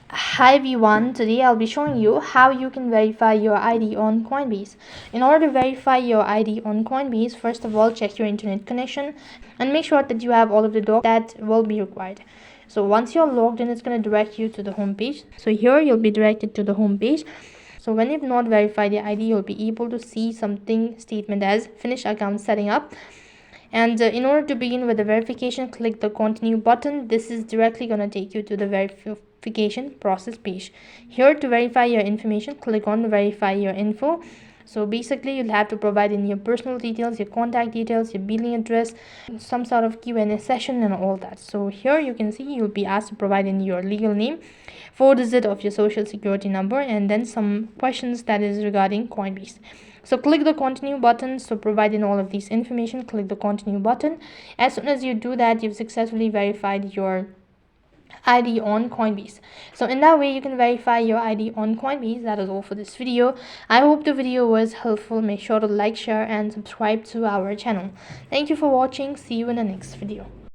Hi everyone, today I'll be showing you how you can verify your ID on Coinbase. In order to verify your ID on Coinbase, first of all check your internet connection and make sure that you have all of the docs that will be required. So once you're logged in, it's going to direct you to the home page. So here you'll be directed to the home page. So when you've not verified your ID, you'll be able to see something statement as finish account setting up. And in order to begin with the verification, click the continue button. This is directly going to take you to the verification process page. Here to verify your information, click on verify your info. So basically you'll have to provide in your personal details, your contact details, your billing address, some sort of Q&A session and all that. So here you can see you'll be asked to provide in your legal name, 4 digit of your social security number, and then some questions that is regarding Coinbase. So click the continue button. So provide in all of these information, click the continue button. As soon as you do that, you've successfully verified your ID on Coinbase. So in that way you can verify your ID on Coinbase. That is all for this video. I hope the video was helpful. Make sure to like, share and subscribe to our channel. Thank you for watching. See you in the next video.